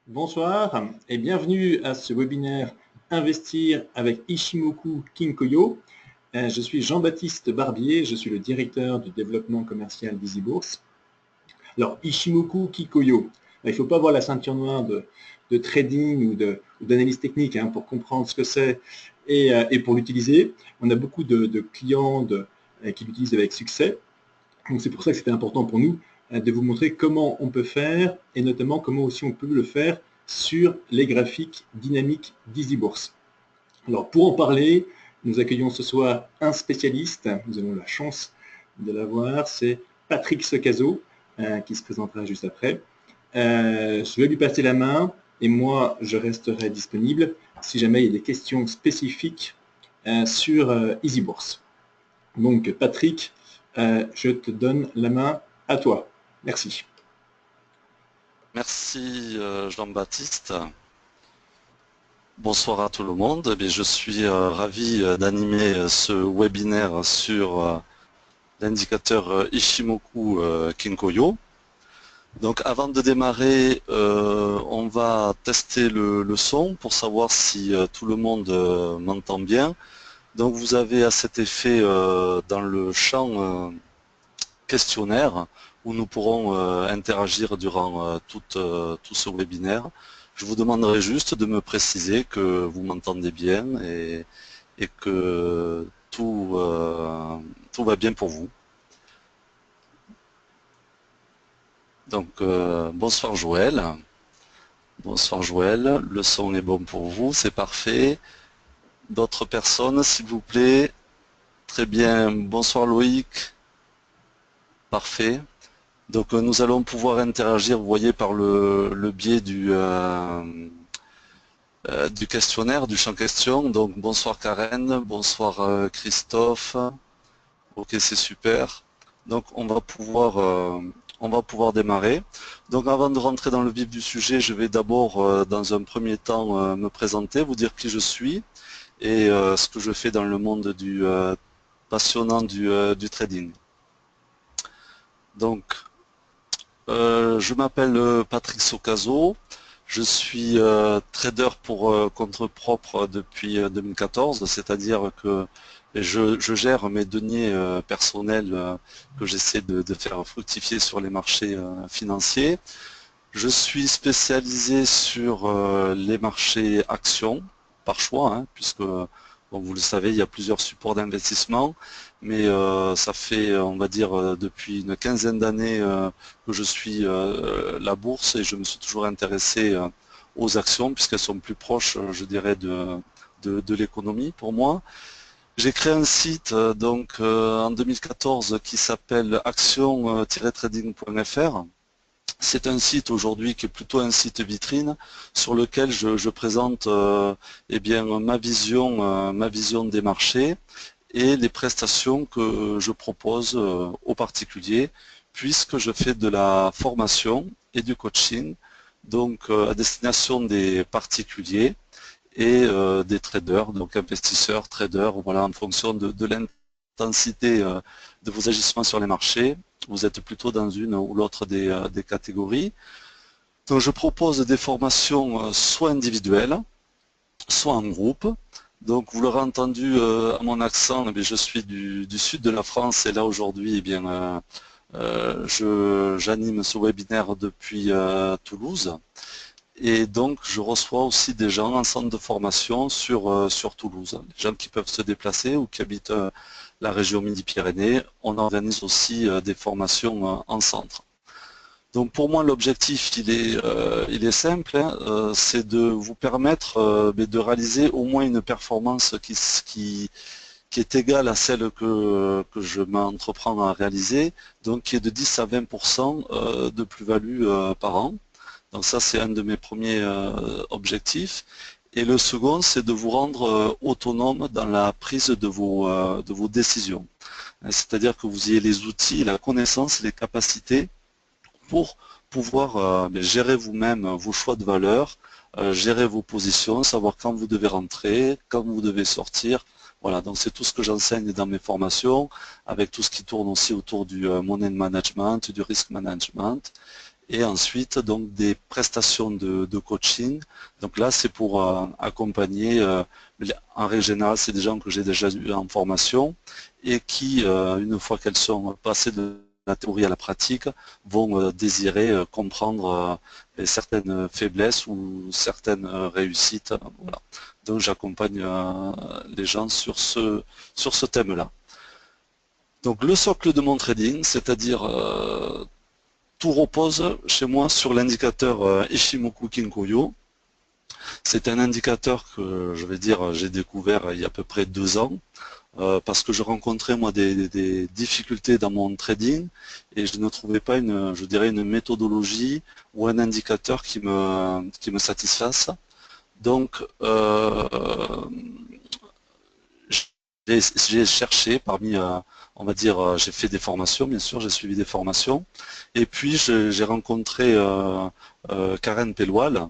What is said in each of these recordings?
Bonsoir et bienvenue à ce webinaire Investir avec Ishimoku Kinkoyo. Je suis Jean-Baptiste Barbier, je suis le directeur du développement commercial d'EasyBourse. Alors, Ishimoku Kinkoyo, il ne faut pas avoir la ceinture noire de trading ou d'analyse technique pour comprendre ce que c'est et pour l'utiliser. On a beaucoup de clients qui l'utilisent avec succès. Donc c'est pour ça que c'était important pour nous de vous montrer comment on peut faire et notamment comment aussi on peut le faire sur les graphiques dynamiques d'EasyBourse. Alors pour en parler, nous accueillons ce soir un spécialiste, nous avons la chance de l'avoir, c'est Patrick Socazo qui se présentera juste après. Je vais lui passer la main et moi je resterai disponible si jamais il y a des questions spécifiques sur EasyBourse. Donc Patrick, je te donne la main à toi. Merci. Merci Jean-Baptiste. Bonsoir à tout le monde. Je suis ravi d'animer ce webinaire sur l'indicateur Ishimoku Kinkoyo. Donc avant de démarrer, on va tester le son pour savoir si tout le monde m'entend bien. Donc vous avez à cet effet dans le champ questionnaire où nous pourrons interagir durant tout ce webinaire. Je vous demanderai juste de me préciser que vous m'entendez bien et que tout va bien pour vous. Donc bonsoir Joël. Bonsoir Joël, le son est bon pour vous, c'est parfait. D'autres personnes s'il vous plaît. Très bien, bonsoir Loïc. Parfait. Donc nous allons pouvoir interagir, vous voyez, par le biais du questionnaire, du champ question. Donc bonsoir Karen, bonsoir Christophe. Ok, c'est super. Donc on va pouvoir démarrer. Donc avant de rentrer dans le vif du sujet, je vais d'abord dans un premier temps me présenter, vous dire qui je suis et ce que je fais dans le monde du passionnant du trading. Donc je m'appelle Patrick Socazo, je suis trader pour compte propre depuis 2014, c'est-à-dire que je gère mes deniers personnels que j'essaie de faire fructifier sur les marchés financiers. Je suis spécialisé sur les marchés actions, par choix, puisque bon, vous le savez, il y a plusieurs supports d'investissement, mais ça fait, on va dire, depuis une quinzaine d'années que je suis la bourse et je me suis toujours intéressé aux actions puisqu'elles sont plus proches, je dirais, de l'économie pour moi. J'ai créé un site en 2014 qui s'appelle action-trading.fr. C'est un site aujourd'hui qui est plutôt un site vitrine sur lequel je présente ma vision des marchés et les prestations que je propose aux particuliers puisque je fais de la formation et du coaching donc à destination des particuliers et des traders, donc investisseurs, traders, voilà, en fonction de l'intensité de vos agissements sur les marchés. Vous êtes plutôt dans une ou l'autre des catégories. Donc je propose des formations soit individuelles, soit en groupe. Donc vous l'aurez entendu à mon accent, je suis du sud de la France et là aujourd'hui j'anime ce webinaire depuis Toulouse. Et donc je reçois aussi des gens en centre de formation sur Toulouse, des gens qui peuvent se déplacer ou qui habitent la région Midi-Pyrénées. On organise aussi des formations en centre. Donc pour moi l'objectif il est simple, c'est de vous permettre de réaliser au moins une performance qui est égale à celle que je m'entreprends à réaliser, donc qui est de 10 à 20% de plus-value par an. Donc ça c'est un de mes premiers objectifs. Et le second c'est de vous rendre autonome dans la prise de vos décisions. C'est-à-dire que vous ayez les outils, la connaissance et les capacités pour pouvoir gérer vous-même vos choix de valeur, gérer vos positions, savoir quand vous devez rentrer, quand vous devez sortir. Voilà, donc c'est tout ce que j'enseigne dans mes formations, avec tout ce qui tourne aussi autour du money management, du risk management. et ensuite donc des prestations de coaching. Donc là c'est pour accompagner, en règle générale c'est des gens que j'ai déjà eu en formation et qui, une fois qu'elles sont passées de la théorie à la pratique, vont désirer comprendre certaines faiblesses ou certaines réussites. Voilà. Donc j'accompagne les gens sur ce thème-là. Donc le socle de mon trading, c'est-à-dire tout repose chez moi sur l'indicateur Ishimoku Kinkoyo. C'est un indicateur que je vais dire j'ai découvert il y a à peu près 2 ans parce que je rencontrais moi des difficultés dans mon trading et je ne trouvais pas je dirais une méthodologie ou un indicateur qui me satisfasse. Donc j'ai cherché parmi, on va dire, j'ai fait des formations, bien sûr, j'ai suivi des formations, et puis j'ai rencontré Karen Pelloual.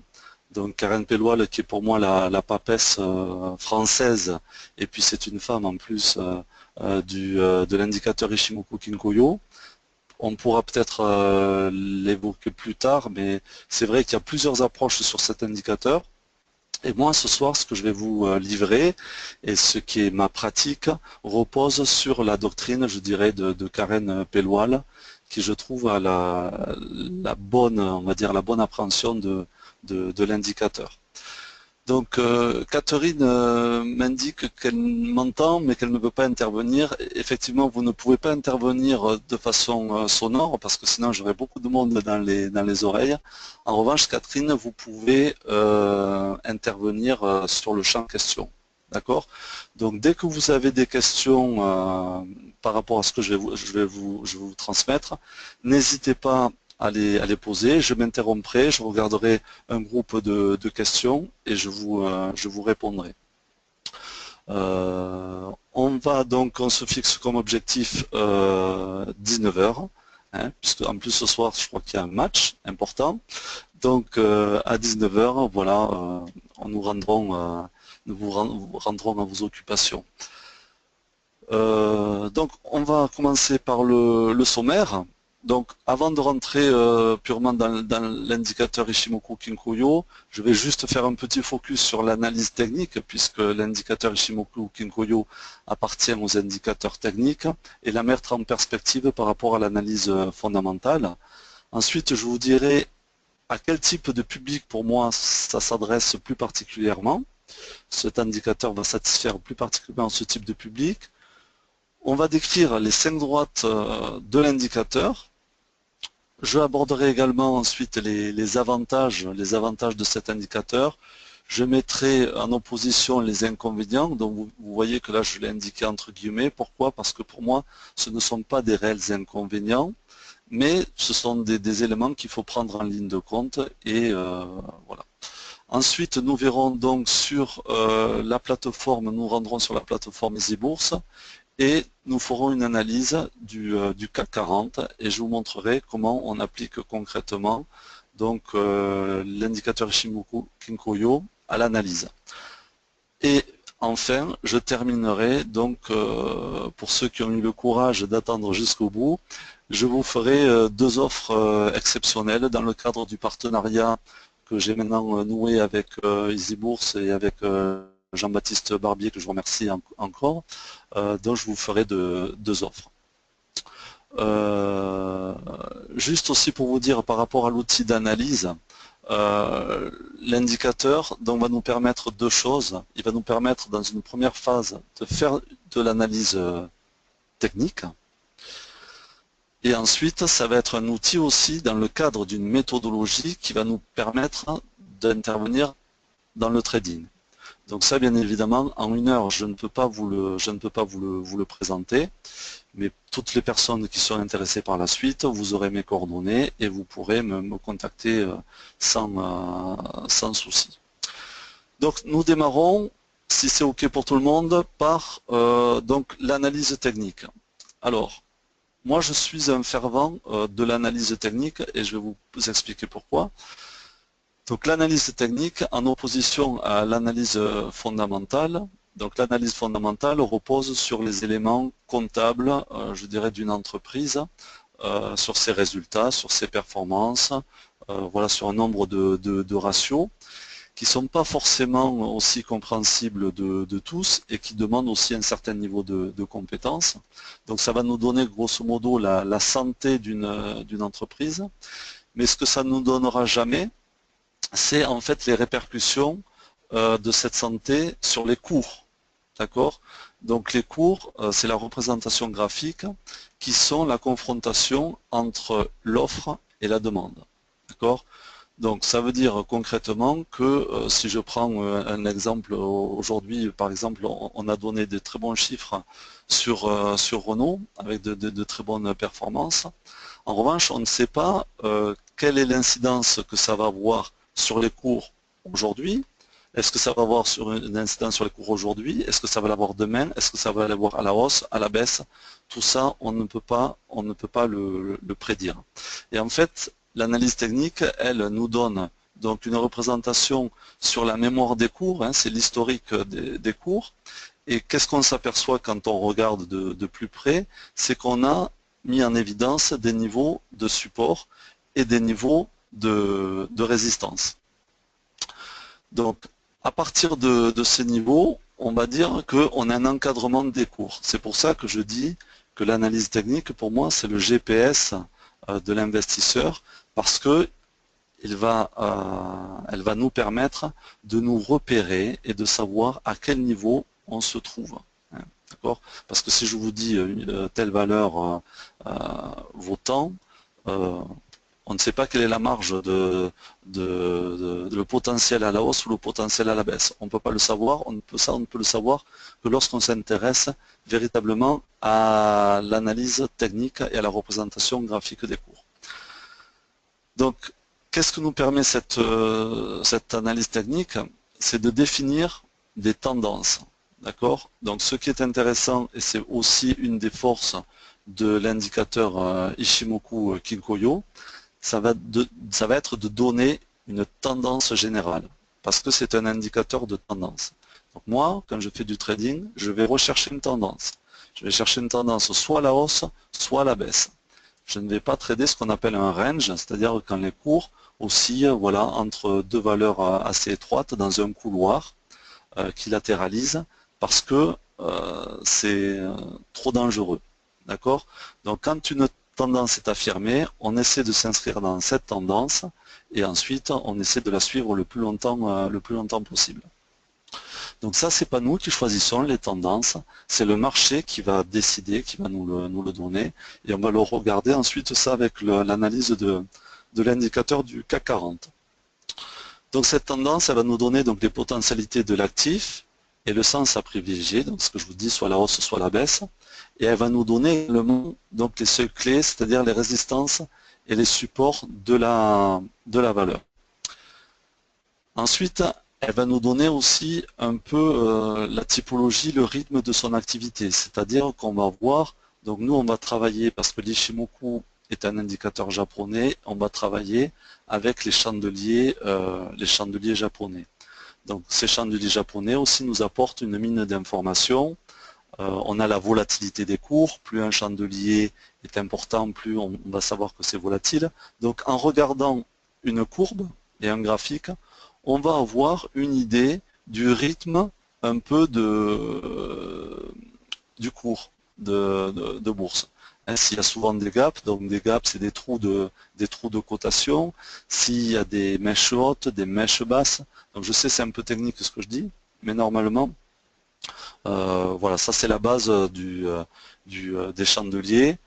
Donc Karen Pelloual qui est pour moi la papesse française, et puis c'est une femme en plus de l'indicateur Ishimoku Kinkoyo. On pourra peut-être l'évoquer plus tard, mais c'est vrai qu'il y a plusieurs approches sur cet indicateur. Et moi, ce soir, ce que je vais vous livrer et ce qui est ma pratique repose sur la doctrine, je dirais, de Karen Pelloual, qui je trouve a la bonne, on va dire, la bonne appréhension de l'indicateur. Donc, Catherine m'indique qu'elle m'entend, mais qu'elle ne peut pas intervenir. Effectivement, vous ne pouvez pas intervenir de façon sonore, parce que sinon j'aurais beaucoup de monde dans les oreilles. En revanche, Catherine, vous pouvez intervenir sur le champ question. D'accord? Donc, dès que vous avez des questions par rapport à ce que je vais vous transmettre, n'hésitez pas à les poser, je m'interromprai, je regarderai un groupe de questions et je vous répondrai. On se fixe comme objectif 19h, hein, puisque en plus ce soir je crois qu'il y a un match important. Donc à 19h, voilà, nous vous rendrons à vos occupations. Donc on va commencer par le sommaire. Donc, avant de rentrer purement dans l'indicateur Ishimoku Kinkoyo, je vais juste faire un petit focus sur l'analyse technique, puisque l'indicateur Ishimoku Kinkoyo appartient aux indicateurs techniques, et la mettre en perspective par rapport à l'analyse fondamentale. Ensuite, je vous dirai à quel type de public, pour moi, ça s'adresse plus particulièrement. Cet indicateur va satisfaire plus particulièrement ce type de public. On va décrire les 5 droites de l'indicateur. Je aborderai également ensuite les avantages de cet indicateur. Je mettrai en opposition les inconvénients. Donc vous voyez que là je l'ai indiqué entre guillemets. Pourquoi? Parce que pour moi ce ne sont pas des réels inconvénients, mais ce sont des éléments qu'il faut prendre en ligne de compte. Et voilà. Ensuite nous verrons donc sur la plateforme, nous rendrons sur la plateforme EasyBourse. Et nous ferons une analyse du CAC 40 et je vous montrerai comment on applique concrètement donc l'indicateur Ishimoku Kinkoyo à l'analyse. Et enfin, je terminerai donc pour ceux qui ont eu le courage d'attendre jusqu'au bout, je vous ferai 2 offres exceptionnelles dans le cadre du partenariat que j'ai maintenant noué avec EasyBourse et avec Jean-Baptiste Barbier, que je vous remercie encore, dont je vous ferai 2 offres. Juste aussi pour vous dire par rapport à l'outil d'analyse, l'indicateur va nous permettre 2 choses. Il va nous permettre dans une première phase de faire de l'analyse technique. Et ensuite, ça va être un outil aussi dans le cadre d'une méthodologie qui va nous permettre d'intervenir dans le trading. Donc ça, bien évidemment, en 1 heure, je ne peux pas vous le présenter, mais toutes les personnes qui sont intéressées par la suite, vous aurez mes coordonnées et vous pourrez me contacter sans souci. Donc nous démarrons, si c'est OK pour tout le monde, par donc l'analyse technique. Alors, moi je suis un fervent de l'analyse technique et je vais vous expliquer pourquoi. Donc l'analyse technique en opposition à l'analyse fondamentale. Donc l'analyse fondamentale repose sur les éléments comptables, je dirais, d'une entreprise sur ses résultats, sur ses performances, voilà, sur un nombre de ratios qui ne sont pas forcément aussi compréhensibles de tous et qui demandent aussi un certain niveau de compétence. Donc ça va nous donner grosso modo la santé d'une entreprise, mais ce que ça ne nous donnera jamais, c'est en fait les répercussions de cette santé sur les cours. D'accord? Donc les cours, c'est la représentation graphique qui sont la confrontation entre l'offre et la demande. D'accord? Donc ça veut dire concrètement que si je prends un exemple aujourd'hui, par exemple, on a donné de très bons chiffres sur Renault avec de très bonnes performances. En revanche, on ne sait pas quelle est l'incidence que ça va avoir sur les cours aujourd'hui. Est-ce que ça va avoir une incidence sur les cours aujourd'hui? Est-ce que ça va l'avoir demain? Est-ce que ça va l'avoir à la hausse, à la baisse? Tout ça, on ne peut pas le prédire. Et en fait, l'analyse technique, elle nous donne donc une représentation sur la mémoire des cours, hein, c'est l'historique des cours. Et qu'est-ce qu'on s'aperçoit quand on regarde de plus près? C'est qu'on a mis en évidence des niveaux de support et des niveaux de résistance. Donc, à partir de ces niveaux, on va dire qu'on a un encadrement des cours. C'est pour ça que je dis que l'analyse technique, pour moi, c'est le GPS de l'investisseur, parce que elle va nous permettre de nous repérer et de savoir à quel niveau on se trouve. D'accord? Parce que si je vous dis telle valeur vaut tant, on ne sait pas quelle est la marge le potentiel à la hausse ou le potentiel à la baisse. On ne peut pas le savoir, on ne peut le savoir que lorsqu'on s'intéresse véritablement à l'analyse technique et à la représentation graphique des cours. Donc, qu'est-ce que nous permet cette analyse technique? C'est de définir des tendances. D'accord? Donc, ce qui est intéressant, et c'est aussi une des forces de l'indicateur Ishimoku Kinkoyo, ça va être de donner une tendance générale, parce que c'est un indicateur de tendance. Donc moi, quand je fais du trading, je vais rechercher une tendance. Je vais chercher une tendance soit à la hausse, soit à la baisse. Je ne vais pas trader ce qu'on appelle un range, c'est-à-dire quand les cours oscillent voilà, entre deux valeurs assez étroites dans un couloir qui latéralise, parce que c'est trop dangereux. D'accord? Donc quand une tendance est affirmée, on essaie de s'inscrire dans cette tendance et ensuite on essaie de la suivre le plus longtemps possible. Donc ça, c'est pas nous qui choisissons les tendances, c'est le marché qui va décider, qui va nous le donner, et on va le regarder ensuite ça avec l'analyse de l'indicateur du CAC 40. Donc cette tendance, elle va nous donner donc les potentialités de l'actif et le sens à privilégier, donc ce que je vous dis, soit la hausse, soit la baisse, et elle va nous donner également donc les seuils clés, c'est-à-dire les résistances et les supports de la valeur. Ensuite, elle va nous donner aussi un peu la typologie, le rythme de son activité, c'est-à-dire qu'on va voir, donc nous on va travailler, parce que l'Ishimoku est un indicateur japonais, on va travailler avec les chandeliers japonais. Donc ces chandeliers japonais aussi nous apportent une mine d'informations. On a la volatilité des cours, plus un chandelier est important, plus on va savoir que c'est volatile. Donc en regardant une courbe et un graphique, on va avoir une idée du rythme un peu du cours de bourse. S'il y a souvent des gaps, donc des gaps c'est des trous de cotation, s'il y a des mèches hautes, des mèches basses, donc je sais c'est un peu technique ce que je dis, mais normalement, voilà, ça c'est la base des chandeliers.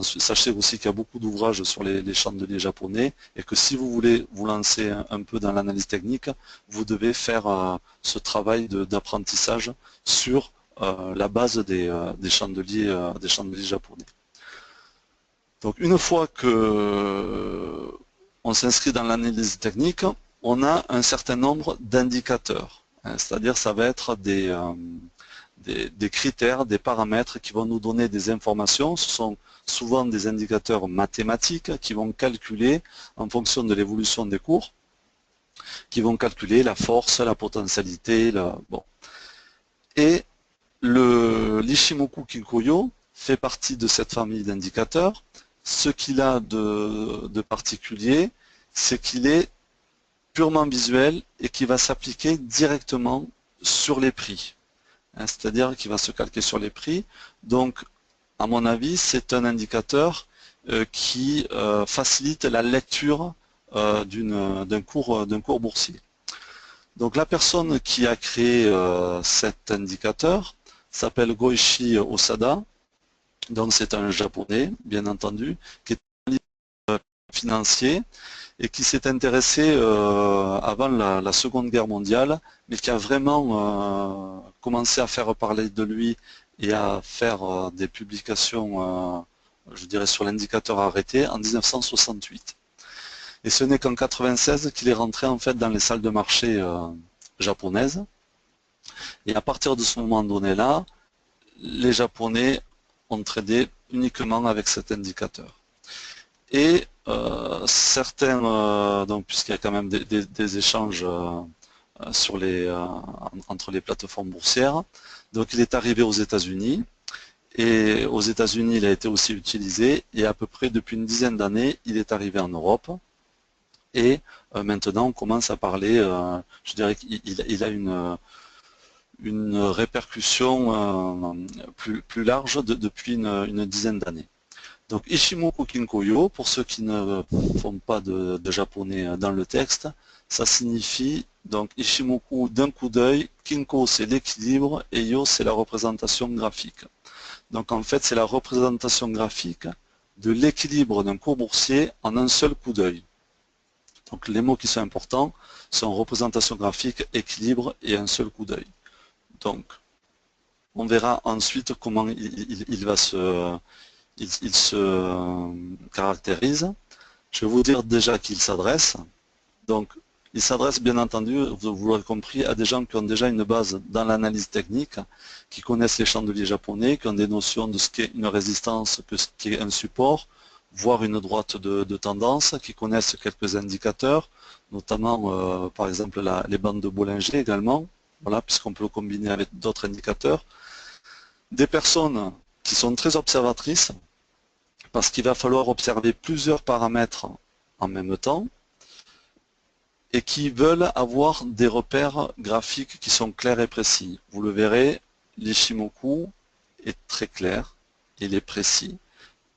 Sachez aussi qu'il y a beaucoup d'ouvrages sur les chandeliers japonais et que si vous voulez vous lancer un peu dans l'analyse technique, vous devez faire ce travail d'apprentissage sur la base des chandeliers japonais. Donc une fois que on s'inscrit dans l'analyse technique, on a un certain nombre d'indicateurs, hein, c'est-à-dire ça va être des critères, des paramètres qui vont nous donner des informations. Ce sont souvent des indicateurs mathématiques qui vont calculer en fonction de l'évolution des cours, qui vont calculer la force, la potentialité, bon. Et l'Ishimoku Kinkoyo fait partie de cette famille d'indicateurs ce qu'il a de particulier, c'est qu'il est purement visuel et qui va s'appliquer directement sur les prix. C'est-à-dire qu'il va se calquer sur les prix. Donc, à mon avis, c'est un indicateur qui facilite la lecture d'un cours boursier. Donc, la personne qui a créé cet indicateur s'appelle Goichi Osada. Donc, c'est un japonais, bien entendu, qui est un livre financier et qui s'est intéressé avant la Seconde Guerre mondiale, mais qui a vraiment commencé à faire parler de lui et à faire des publications, je dirais, sur l'indicateur arrêté en 1968. Et ce n'est qu'en 96 qu'il est rentré en fait dans les salles de marché japonaises. Et à partir de ce moment donné-là, les Japonais ont tradé uniquement avec cet indicateur. Et certains, donc puisqu'il y a quand même des échanges entre les plateformes boursières, donc il est arrivé aux États-Unis, et aux États-Unis il a été aussi utilisé, et à peu près depuis une dizaine d'années, il est arrivé en Europe, et maintenant on commence à parler, je dirais qu'il a une répercussion plus large depuis une dizaine d'années. Donc Ishimoku Kinkoyo, pour ceux qui ne font pas de japonais dans le texte, ça signifie donc Ishimoku d'un coup d'œil, Kinko c'est l'équilibre et Yo c'est la représentation graphique. Donc en fait c'est la représentation graphique de l'équilibre d'un cours boursier en un seul coup d'œil. Donc les mots qui sont importants sont représentation graphique, équilibre et un seul coup d'œil. Donc on verra ensuite comment il se caractérise. Je vais vous dire déjà qu'il s'adresse. Donc, il s'adresse bien entendu, vous l'aurez compris, à des gens qui ont déjà une base dans l'analyse technique, qui connaissent les chandeliers japonais, qui ont des notions de ce qu'est une résistance, de ce qu'est un support, voire une droite de tendance, qui connaissent quelques indicateurs, notamment par exemple les bandes de Bollinger également, voilà, puisqu'on peut le combiner avec d'autres indicateurs. Des personnes qui sont très observatrices, parce qu'il va falloir observer plusieurs paramètres en même temps, et qui veulent avoir des repères graphiques qui sont clairs et précis. Vous le verrez, l'Ishimoku est très clair, il est précis,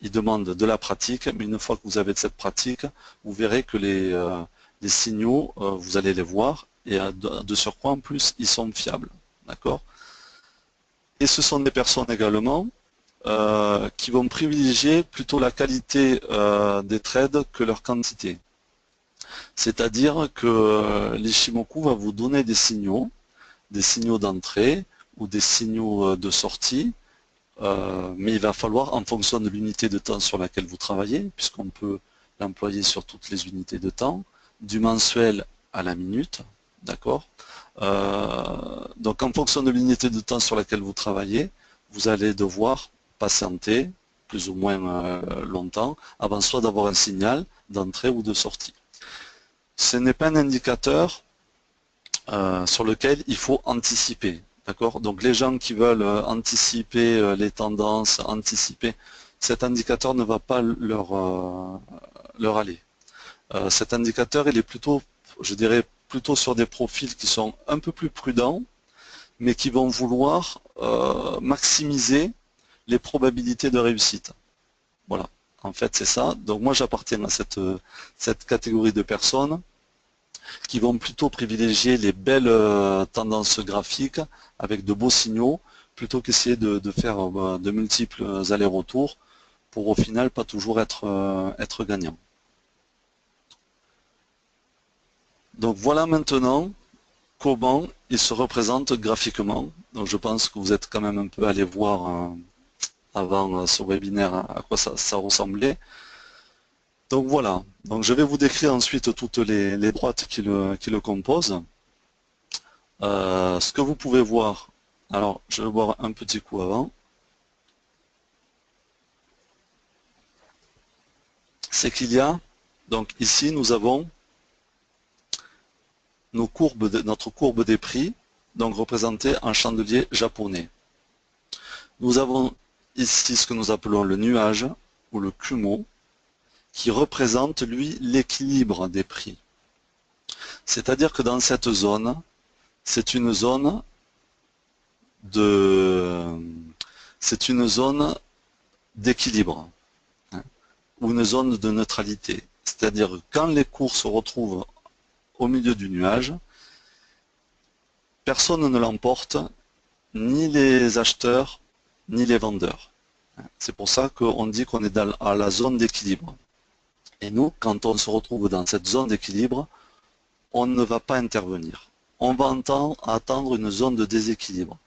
il demande de la pratique, mais une fois que vous avez de cette pratique, vous verrez que les signaux, vous allez les voir, et de surcroît en plus, ils sont fiables. D'accord ? Et ce sont des personnes également qui vont privilégier plutôt la qualité des trades que leur quantité. C'est-à-dire que l'Ishimoku va vous donner des signaux d'entrée ou des signaux de sortie, mais il va falloir, en fonction de l'unité de temps sur laquelle vous travaillez, puisqu'on peut l'employer sur toutes les unités de temps, du mensuel à la minute, d'accord ? Donc en fonction de l'unité de temps sur laquelle vous travaillez, vous allez devoir patienter plus ou moins longtemps avant soit d'avoir un signal d'entrée ou de sortie. Ce n'est pas un indicateur sur lequel il faut anticiper. D'accord ? Donc les gens qui veulent anticiper les tendances, anticiper, cet indicateur ne va pas leur aller. Cet indicateur, il est plutôt, je dirais, plutôt sur des profils qui sont un peu plus prudents, mais qui vont vouloir maximiser les probabilités de réussite. Voilà, en fait c'est ça. Donc moi j'appartiens à cette catégorie de personnes qui vont plutôt privilégier les belles tendances graphiques avec de beaux signaux, plutôt qu'essayer de faire de multiples allers-retours pour au final pas toujours être gagnant. Donc voilà maintenant comment il se représente graphiquement. Donc je pense que vous êtes quand même un peu allé voir avant ce webinaire à quoi ça ressemblait. Donc voilà, donc je vais vous décrire ensuite toutes les droites qui le composent. Ce que vous pouvez voir, alors je vais boire un petit coup avant, c'est qu'il y a, donc ici nous avons notre courbe des prix, donc représentée en chandelier japonais. Nous avons ici ce que nous appelons le nuage ou le Kumo, qui représente, lui, l'équilibre des prix. C'est-à-dire que dans cette zone, c'est une zone d'équilibre, hein, ou une zone de neutralité. C'est-à-dire que quand les cours se retrouvent au milieu du nuage, personne ne l'emporte, ni les acheteurs, ni les vendeurs. C'est pour ça qu'on dit qu'on est à la zone d'équilibre. Et nous, quand on se retrouve dans cette zone d'équilibre, on ne va pas intervenir. On va attendre une zone de déséquilibre.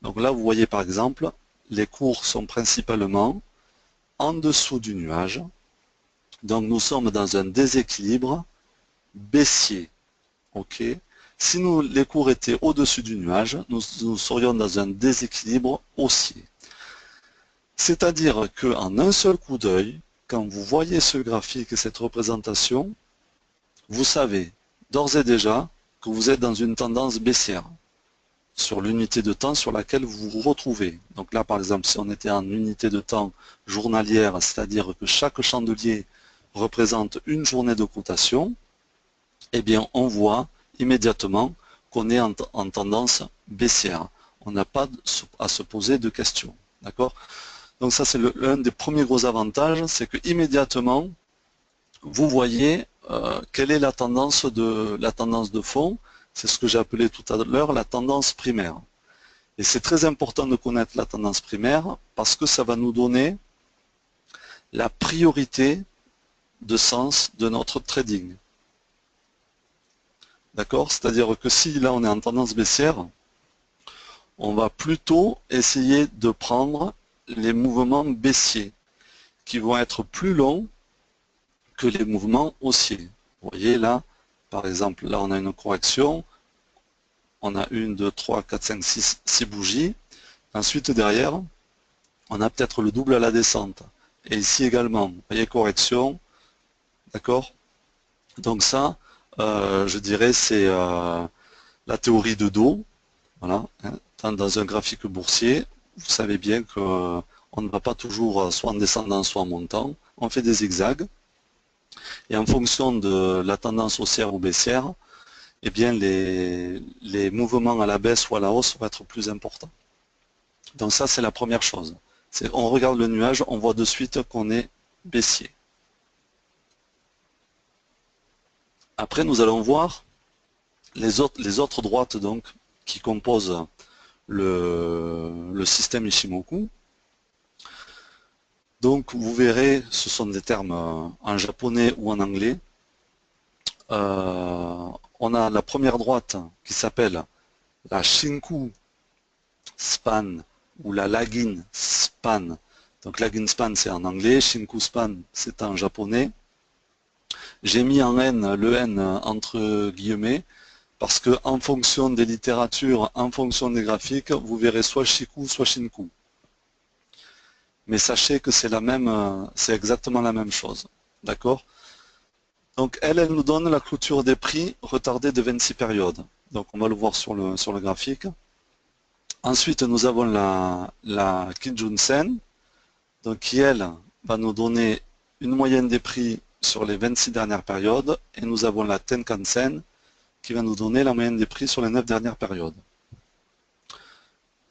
Donc là, vous voyez par exemple, les cours sont principalement en dessous du nuage. Donc nous sommes dans un déséquilibre baissier. Ok. Si les cours étaient au-dessus du nuage, nous serions dans un déséquilibre haussier. C'est-à-dire qu'en un seul coup d'œil, quand vous voyez ce graphique et cette représentation, vous savez d'ores et déjà que vous êtes dans une tendance baissière sur l'unité de temps sur laquelle vous vous retrouvez. Donc là, par exemple, si on était en unité de temps journalière, c'est-à-dire que chaque chandelier représente une journée de cotation, eh bien, on voit immédiatement qu'on est en tendance baissière. On n'a pas à se poser de questions. D'accord ? Donc ça, c'est l'un des premiers gros avantages, c'est que immédiatement, vous voyez quelle est la tendance de fond. C'est ce que j'ai appelé tout à l'heure la tendance primaire. Et c'est très important de connaître la tendance primaire parce que ça va nous donner la priorité de sens de notre trading. D'accord? C'est-à-dire que si là on est en tendance baissière, on va plutôt essayer de prendre les mouvements baissiers qui vont être plus longs que les mouvements haussiers. Vous voyez là, par exemple, là on a une correction, on a 1, 2, 3, 4, 5, 6 bougies. Ensuite derrière, on a peut-être le double à la descente. Et ici également, vous voyez correction, d'accord? Donc ça, je dirais, c'est la théorie de dos. Voilà, hein. Dans un graphique boursier, vous savez bien qu'on ne va pas toujours soit en descendant, soit en montant. On fait des zigzags. Et en fonction de la tendance haussière ou baissière, eh bien les mouvements à la baisse ou à la hausse vont être plus importants. Donc ça, c'est la première chose. On regarde le nuage, on voit de suite qu'on est baissier. Après, nous allons voir les autres droites donc qui composent le système Ishimoku. Donc vous verrez, ce sont des termes en japonais ou en anglais. On a la première droite qui s'appelle la Shinku Span ou la Lagging Span. Donc Lagging Span c'est en anglais, Shinku Span c'est en japonais. J'ai mis en N le N entre guillemets parce que en fonction des littératures, en fonction des graphiques, vous verrez soit Shiku, soit Shinku. Mais sachez que c'est exactement la même chose. D'accord? Donc elle nous donne la clôture des prix retardée de 26 périodes. Donc on va le voir sur le graphique. Ensuite nous avons la Kijun-sen, donc qui elle va nous donner une moyenne des prix sur les 26 dernières périodes. Et nous avons la Tenkan-sen qui va nous donner la moyenne des prix sur les 9 dernières périodes.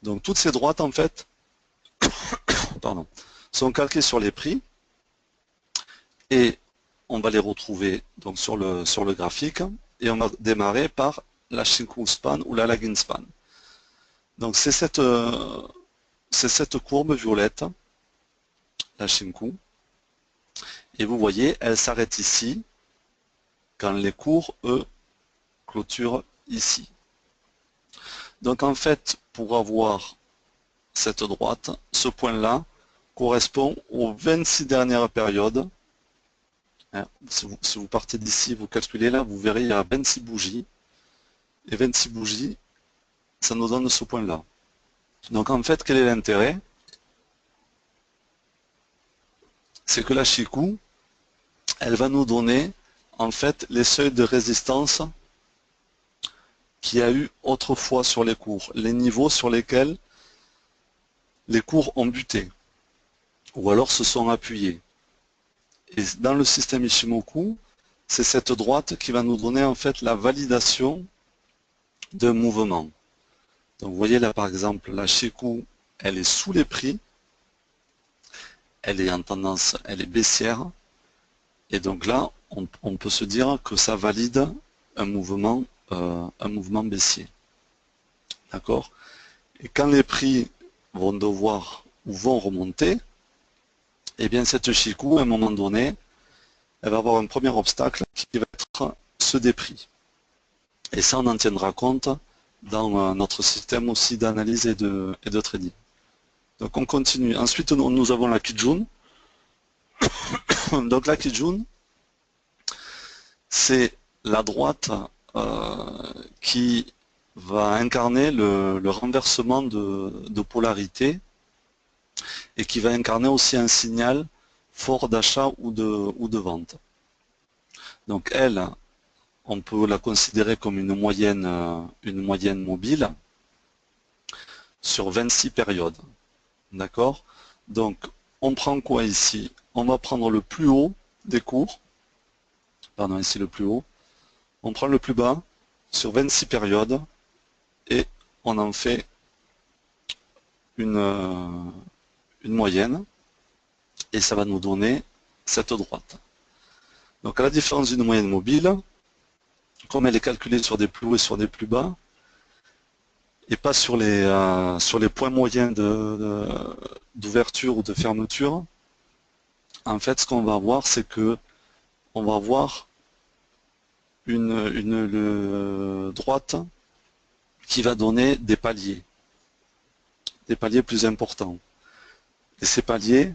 Donc toutes ces droites en fait sont calquées sur les prix et on va les retrouver donc sur le graphique et on va démarrer par la Shinku Span ou la Lagging Span. Donc c'est cette courbe violette, la Shinku, et vous voyez elle s'arrête ici quand les cours eux clôturent ici. Donc en fait pour avoir cette droite, ce point-là correspond aux 26 dernières périodes. Si vous partez d'ici, vous calculez là, vous verrez il y a 26 bougies. Et 26 bougies, ça nous donne ce point-là. Donc en fait, quel est l'intérêt? C'est que la Shiku, elle va nous donner en fait les seuils de résistance qu'il y a eu autrefois sur les cours, les niveaux sur lesquels les cours ont buté ou alors se sont appuyés. Et dans le système Ishimoku, c'est cette droite qui va nous donner en fait la validation d'un mouvement. Donc vous voyez là par exemple, la Shiku, elle est sous les prix, elle est en tendance, elle est baissière, et donc là, on peut se dire que ça valide un mouvement baissier. D'accord? Et quand les prix vont devoir ou vont remonter, eh bien cette Shiku, à un moment donné, elle va avoir un premier obstacle qui va être ceux des prix. Et ça, on en tiendra compte dans notre système aussi d'analyse et de trading. Donc on continue. Ensuite, nous avons la Kijun. Donc la Kijun, c'est la droite qui va incarner le renversement de polarité et qui va incarner aussi un signal fort d'achat ou de vente. Donc elle, on peut la considérer comme une moyenne mobile sur 26 périodes. D'accord? Donc, on prend quoi ici? On va prendre le plus haut des cours. Pardon, ici le plus haut. On prend le plus bas sur 26 périodes et on en fait une moyenne et ça va nous donner cette droite. Donc, à la différence d'une moyenne mobile, comme elle est calculée sur des plus hauts et sur des plus bas, et pas sur les points moyens d'ouverture ou de fermeture, en fait, ce qu'on va voir, c'est que on va avoir une droite qui va donner des paliers plus importants. Et ces paliers,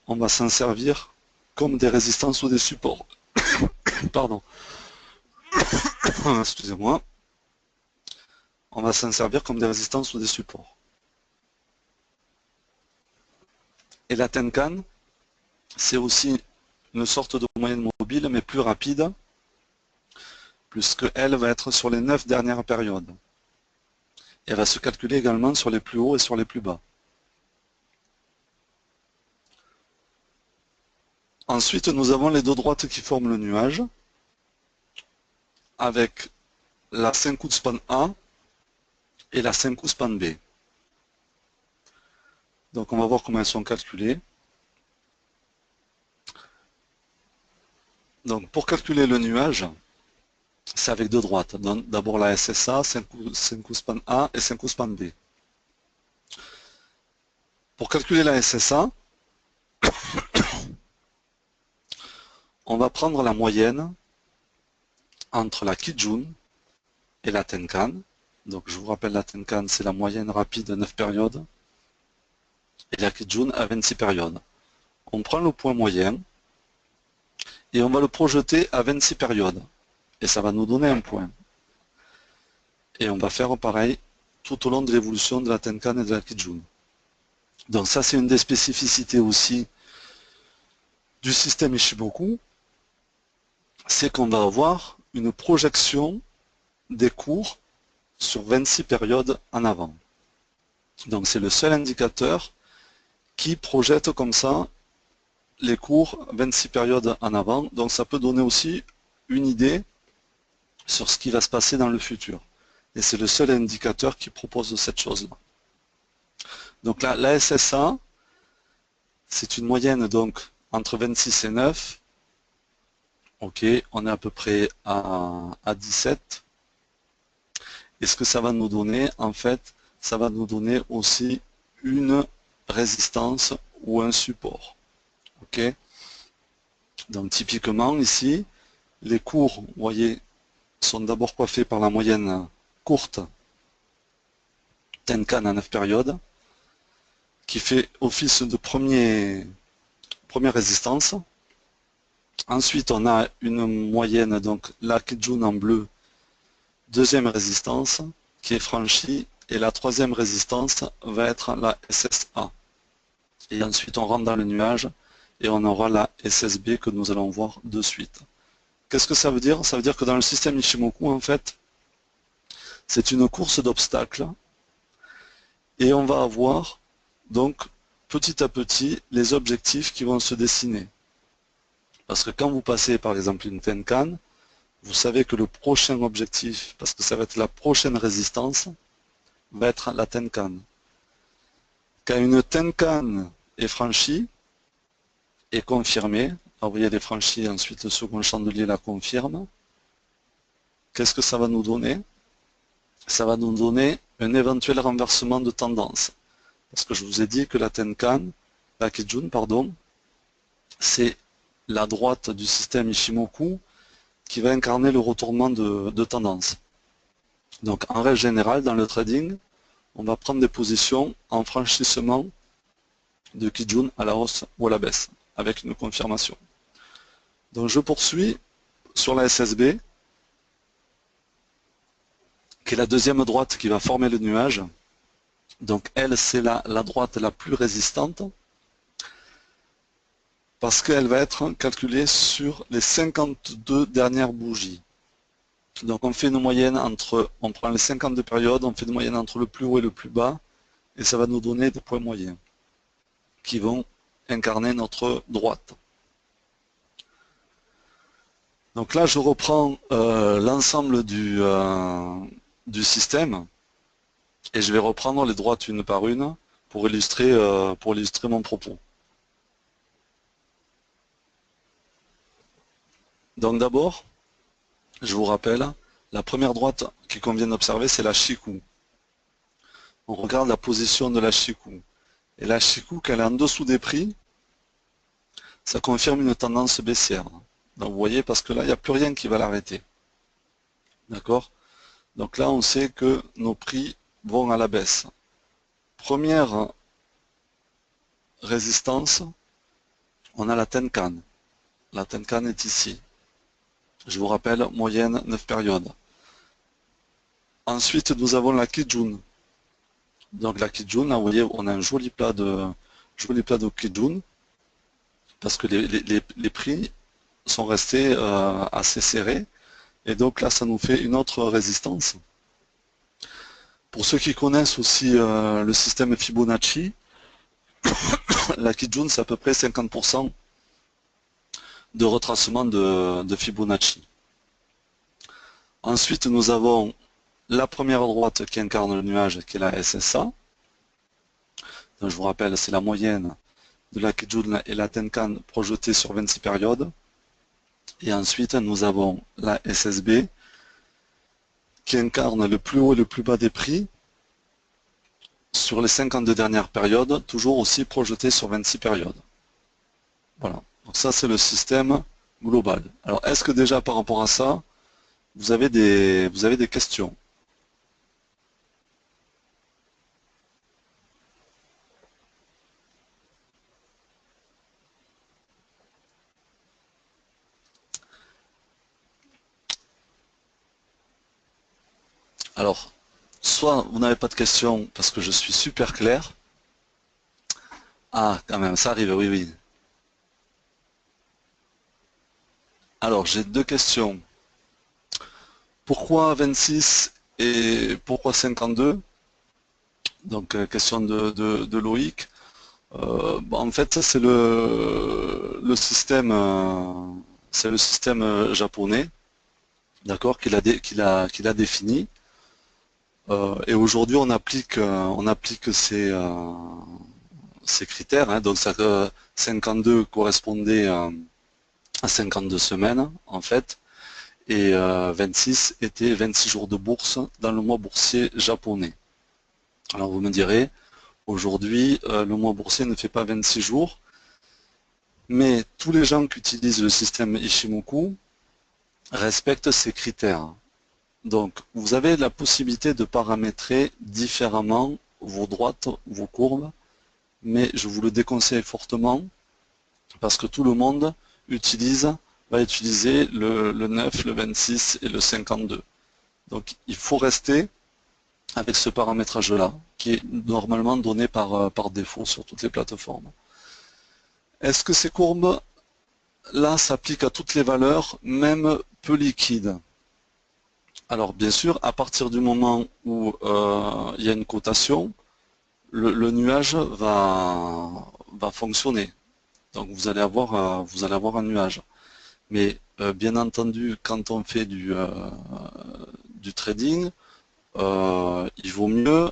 on va s'en servir comme des résistances ou des supports. Pardon. Excusez-moi. On va s'en servir comme des résistances ou des supports. Et la Tenkan, c'est aussi une sorte de moyenne mobile, mais plus rapide, puisqu'elle va être sur les 9 dernières périodes. Et elle va se calculer également sur les plus hauts et sur les plus bas. Ensuite, nous avons les deux droites qui forment le nuage, avec la Senkou Span A et la Senkou Span B. Donc on va voir comment elles sont calculées. Donc pour calculer le nuage, c'est avec deux droites. D'abord la SSA, Senkou Span A et Senkou Span B. Pour calculer la SSA, on va prendre la moyenne entre la Kijun et la Tenkan. Donc je vous rappelle, la Tenkan, c'est la moyenne rapide à 9 périodes. Et la Kijun à 26 périodes. On prend le point moyen et on va le projeter à 26 périodes. Et ça va nous donner un point. Et on va faire pareil tout au long de l'évolution de la Tenkan et de la Kijun. Donc ça, c'est une des spécificités aussi du système Ishimoku, c'est qu'on va avoir une projection des cours sur 26 périodes en avant. Donc c'est le seul indicateur qui projette comme ça les cours 26 périodes en avant. Donc ça peut donner aussi une idée sur ce qui va se passer dans le futur. Et c'est le seul indicateur qui propose cette chose-là. Donc la SSA, c'est une moyenne donc entre 26 et 9. Ok, on est à peu près à 17. Et ce que ça va nous donner, en fait, ça va nous donner aussi une résistance ou un support. Ok. Donc typiquement ici, les cours, vous voyez, sont d'abord coiffés par la moyenne courte Tenkan à 9 périodes, qui fait office de première résistance. Ensuite, on a une moyenne, donc la Kijun en bleu, deuxième résistance, qui est franchie, et la troisième résistance va être la SSA. Et ensuite, on rentre dans le nuage, et on aura la SSB que nous allons voir de suite. Qu'est-ce que ça veut dire? Ça veut dire que dans le système Ishimoku, en fait, c'est une course d'obstacles, et on va avoir, donc, petit à petit, les objectifs qui vont se dessiner. Parce que quand vous passez par exemple une Tenkan, vous savez que le prochain objectif, parce que ça va être la prochaine résistance, va être la Tenkan. Quand une Tenkan est franchie, est confirmée, alors vous voyez elle est franchie, ensuite le second chandelier la confirme, qu'est-ce que ça va nous donner? Ça va nous donner un éventuel renversement de tendance. Parce que je vous ai dit que la Tenkan, la Kijun, pardon, c'est la droite du système Ishimoku qui va incarner le retournement de tendance. Donc en règle générale, dans le trading, on va prendre des positions en franchissement de Kijun à la hausse ou à la baisse, avec une confirmation. Donc je poursuis sur la SSB, qui est la deuxième droite qui va former le nuage. Donc elle, c'est la droite la plus résistante, parce qu'elle va être calculée sur les 52 dernières bougies. Donc on fait une moyenne entre, on prend les 52 périodes, on fait une moyenne entre le plus haut et le plus bas, et ça va nous donner des points moyens qui vont incarner notre droite. Donc là, je reprends l'ensemble du système et je vais reprendre les droites une par une pour illustrer mon propos. Donc d'abord, je vous rappelle, la première droite qu'il convient d'observer, c'est la Shiku. On regarde la position de la Shiku. Et la Shiku, qu'elle est en dessous des prix, ça confirme une tendance baissière. Donc vous voyez, parce que là, il n'y a plus rien qui va l'arrêter. D'accord? Donc là, on sait que nos prix vont à la baisse. Première résistance, on a la Tenkan. La Tenkan est ici. Je vous rappelle, moyenne 9 périodes. Ensuite, nous avons la Kijun. Donc la Kijun, là, vous voyez, on a un joli plat de Kijun, parce que les prix sont restés assez serrés. Et donc là, ça nous fait une autre résistance. Pour ceux qui connaissent aussi le système Fibonacci, la Kijun, c'est à peu près 50% de retracement de Fibonacci. Ensuite, nous avons la première droite qui incarne le nuage, qui est la SSA. Donc, je vous rappelle, c'est la moyenne de la Kijun et la Tenkan projetée sur 26 périodes. Et ensuite, nous avons la SSB qui incarne le plus haut et le plus bas des prix sur les 52 dernières périodes, toujours aussi projeté sur 26 périodes. Voilà. Donc ça, c'est le système global. Alors, est-ce que déjà par rapport à ça, vous avez des questions? Alors, soit vous n'avez pas de questions parce que je suis super clair. Ah, quand même, ça arrive, oui, oui. Alors, j'ai deux questions. Pourquoi 26 et pourquoi 52? Donc, question de Loïc. En fait, ça c'est le système, japonais, d'accord, qu'il a défini. Et aujourd'hui, on applique ces critères. Hein, donc, ça, 52 correspondait à 52 semaines, en fait, et 26 était 26 jours de bourse dans le mois boursier japonais. Alors, vous me direz, aujourd'hui, le mois boursier ne fait pas 26 jours, mais tous les gens qui utilisent le système Ishimoku respectent ces critères. Donc, vous avez la possibilité de paramétrer différemment vos droites, vos courbes, mais je vous le déconseille fortement parce que tout le monde va utiliser le 9, le 26 et le 52. Donc, il faut rester avec ce paramétrage-là, qui est normalement donné par défaut sur toutes les plateformes. Est-ce que ces courbes-là s'appliquent à toutes les valeurs, même peu liquides? Alors bien sûr, à partir du moment où il y a une cotation, le nuage va fonctionner. Donc vous allez avoir un nuage. Mais bien entendu, quand on fait du trading, il vaut mieux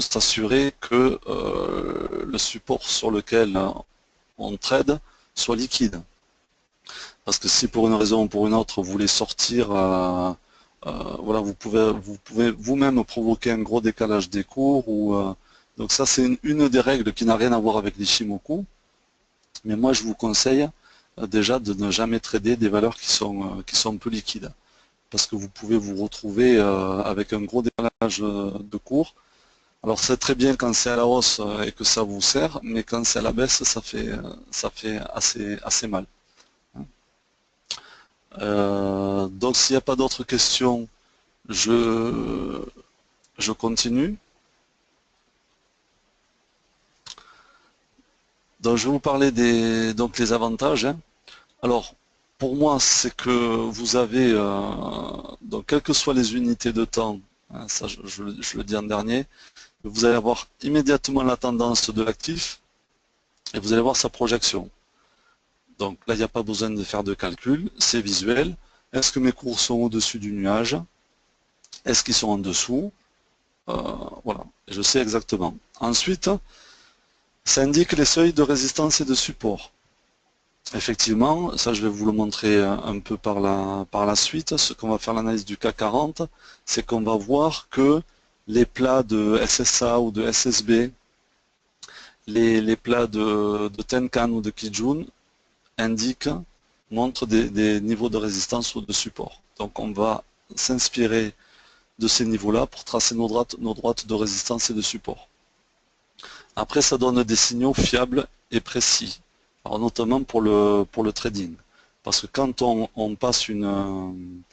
s'assurer que le support sur lequel on trade soit liquide. Parce que si pour une raison ou pour une autre vous voulez sortir, voilà, vous pouvez vous-même provoquer un gros décalage des cours. Donc ça c'est une des règles qui n'a rien à voir avec l'Ichimoku. Mais moi je vous conseille déjà de ne jamais trader des valeurs qui sont un peu liquides. Parce que vous pouvez vous retrouver avec un gros décalage de cours. Alors c'est très bien quand c'est à la hausse et que ça vous sert, mais quand c'est à la baisse, ça fait assez mal. Donc s'il n'y a pas d'autres questions, je, je continue. Donc je vais vous parler donc les avantages, hein. Alors pour moi, c'est que vous avez, donc quelles que soient les unités de temps, hein, ça je le dis en dernier, vous allez avoir immédiatement la tendance de l'actif et vous allez voir sa projection. Donc là, il n'y a pas besoin de faire de calcul, c'est visuel. Est-ce que mes cours sont au-dessus du nuage? Est-ce qu'ils sont en dessous? Voilà, je sais exactement. Ensuite, ça indique les seuils de résistance et de support. Effectivement, ça je vais vous le montrer un peu par la suite. Ce qu'on va faire l'analyse du CAC 40, c'est qu'on va voir que les plats de SSA ou de SSB, les plats de Tenkan ou de Kijun montrent des niveaux de résistance ou de support. Donc on va s'inspirer de ces niveaux-là pour tracer nos droites de résistance et de support. Après, ça donne des signaux fiables et précis, alors notamment pour le trading. Parce que quand on passe une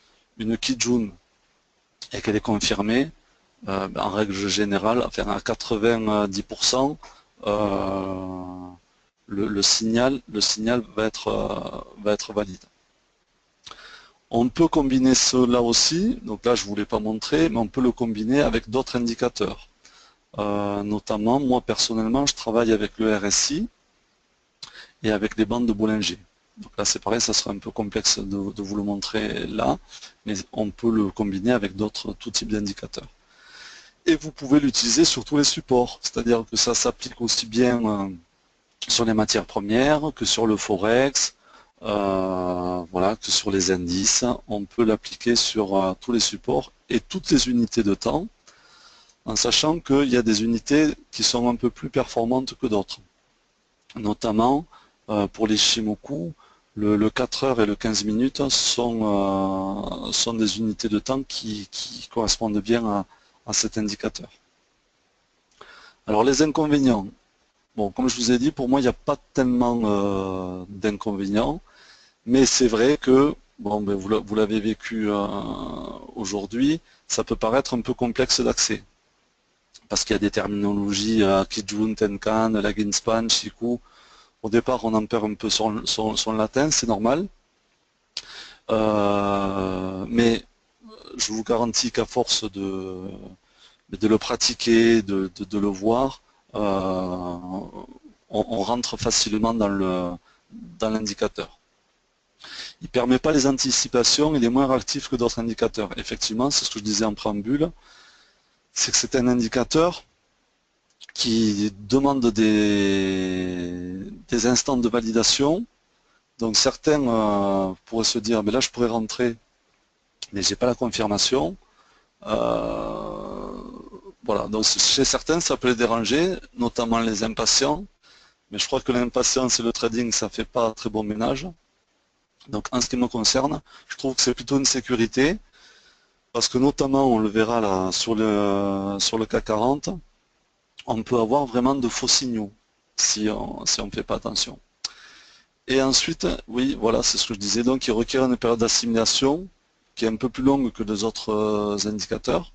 Kijun et qu'elle est confirmée, en règle générale, enfin à 90%, le signal va être valide. On peut combiner cela aussi, donc là je ne vous l'ai pas montré, mais on peut le combiner avec d'autres indicateurs. Notamment, moi personnellement, je travaille avec le RSI et avec les bandes de Bollinger. Donc là c'est pareil, ça sera un peu complexe de vous le montrer là, mais on peut le combiner avec tout type d'indicateurs. Et vous pouvez l'utiliser sur tous les supports, c'est-à-dire que ça s'applique aussi bien sur les matières premières que sur le Forex, voilà, que sur les indices. On peut l'appliquer sur tous les supports et toutes les unités de temps, en sachant qu'il y a des unités qui sont un peu plus performantes que d'autres. Notamment, pour les Shimoku, le 4 heures et le 15 minutes sont des unités de temps qui correspondent bien à cet indicateur. Alors les inconvénients. Bon, comme je vous ai dit, pour moi, il n'y a pas tellement d'inconvénients, mais c'est vrai que, bon, ben, vous l'avez vécu aujourd'hui, ça peut paraître un peu complexe d'accès. Parce qu'il y a des terminologies, Kijun, Tenkan, Laginspan, Shiku. Au départ, on en perd un peu son latin, c'est normal. Mais je vous garantis qu'à force de le pratiquer, de le voir, on rentre facilement dans l'indicateur. Il ne permet pas les anticipations, il est moins réactif que d'autres indicateurs. Effectivement, c'est ce que je disais en préambule, c'est que c'est un indicateur qui demande des instants de validation. Donc certains pourraient se dire, mais là je pourrais rentrer, mais j'ai pas la confirmation. Voilà, donc chez certains ça peut les déranger, notamment les impatients, mais je crois que l'impatience et le trading ça fait pas très bon ménage. Donc en ce qui me concerne, je trouve que c'est plutôt une sécurité, parce que notamment on le verra là sur le CAC 40, on peut avoir vraiment de faux signaux si on ne fait pas attention. Et ensuite, oui, voilà, c'est ce que je disais, donc il requiert une période d'assimilation qui est un peu plus longue que les autres indicateurs.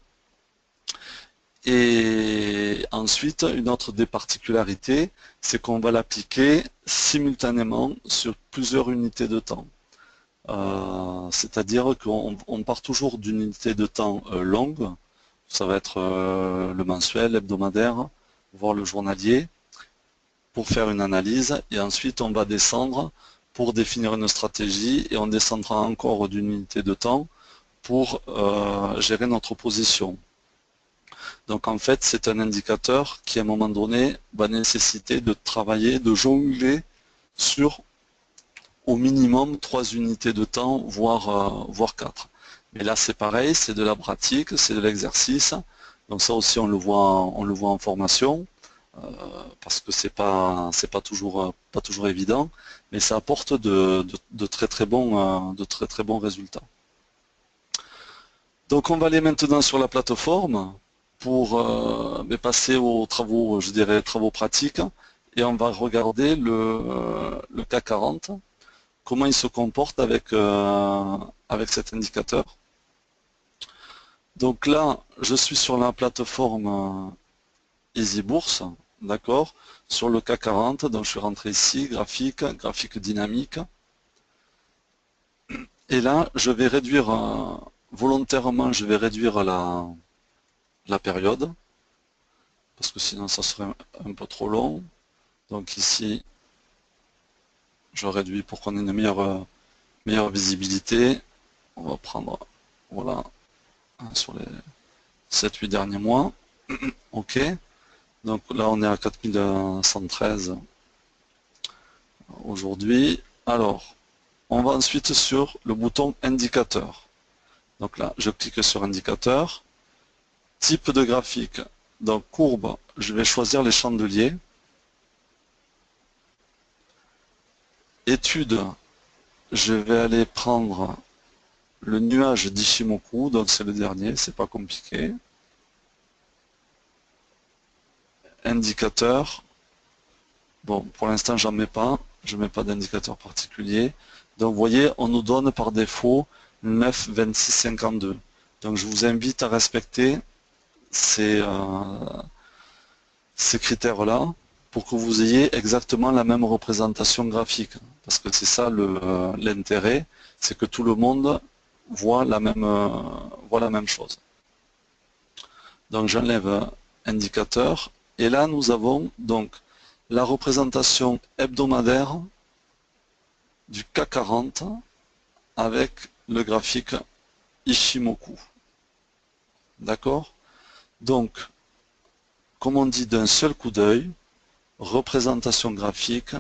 Et ensuite, une autre des particularités, c'est qu'on va l'appliquer simultanément sur plusieurs unités de temps. C'est-à-dire qu'on part toujours d'une unité de temps longue, ça va être le mensuel, l'hebdomadaire, voire le journalier, pour faire une analyse, et ensuite on va descendre pour définir une stratégie et on descendra encore d'une unité de temps pour gérer notre position. Donc en fait, c'est un indicateur qui à un moment donné va nécessiter de travailler, de jongler sur au minimum 3 unités de temps, voire 4. Mais là c'est pareil, c'est de la pratique, c'est de l'exercice. Donc ça aussi on le voit en formation, parce que c'est pas toujours évident, mais ça apporte de très bons résultats. Donc on va aller maintenant sur la plateforme pour passer aux travaux, je dirais travaux pratiques, et on va regarder le CAC 40, comment il se comporte avec cet indicateur. Donc là, je suis sur la plateforme Easy Bourse, d'accord, sur le CAC 40, donc je suis rentré ici, graphique dynamique, et là, je vais réduire, volontairement, je vais réduire la période, parce que sinon ça serait un peu trop long. Donc ici, je réduis pour qu'on ait une meilleure visibilité. On va prendre, voilà, sur les 7-8 derniers mois. OK. Donc là, on est à 4113 aujourd'hui. Alors, on va ensuite sur le bouton indicateur. Donc là, je clique sur indicateur. Type de graphique. Donc courbe, je vais choisir les chandeliers. Étude, je vais aller prendre le nuage d'Ishimoku, donc c'est le dernier, c'est pas compliqué. Indicateur, bon pour l'instant j'en mets pas, je mets pas d'indicateur particulier. Donc vous voyez, on nous donne par défaut 9, 26, 52. Donc je vous invite à respecter ces critères-là pour que vous ayez exactement la même représentation graphique. Parce que c'est ça l'intérêt, c'est que tout le monde voit la même chose. Donc j'enlève indicateur, et là nous avons donc la représentation hebdomadaire du CAC 40 avec le graphique Ishimoku. D'accord? Donc, comme on dit d'un seul coup d'œil, représentation graphique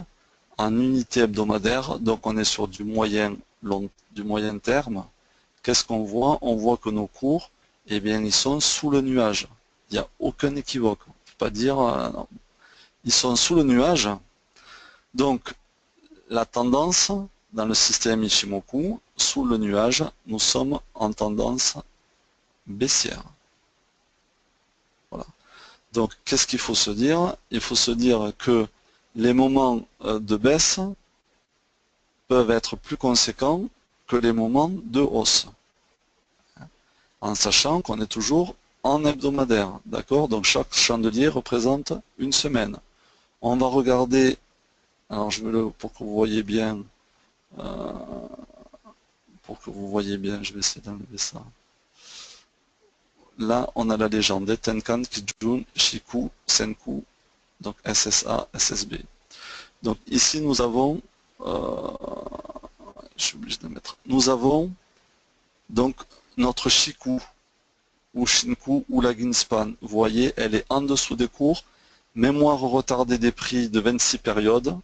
en unité hebdomadaire, donc on est sur du moyen terme. Qu'est-ce qu'on voit? On voit que nos cours, eh bien, ils sont sous le nuage. Il n'y a aucun équivoque. On ne peut pas dire non. Ils sont sous le nuage. Donc, la tendance dans le système Ishimoku, sous le nuage, nous sommes en tendance baissière. Voilà. Donc, qu'est-ce qu'il faut se dire? Il faut se dire que les moments de baisse peuvent être plus conséquents que les moments de hausse. En sachant qu'on est toujours en hebdomadaire, d'accord? Donc chaque chandelier représente une semaine. On va regarder, alors je vais pour que vous voyez bien, je vais essayer d'enlever ça. Là, on a la légende des Tenkan, Kijun, Shiku, Senku, donc SSA, SSB. Donc ici, nous avons, je suis obligé de mettre, nous avons donc notre Shiku, ou Shinku, ou la Ginspan. Vous voyez, elle est en dessous des cours. Mémoire retardée des prix de 26 périodes.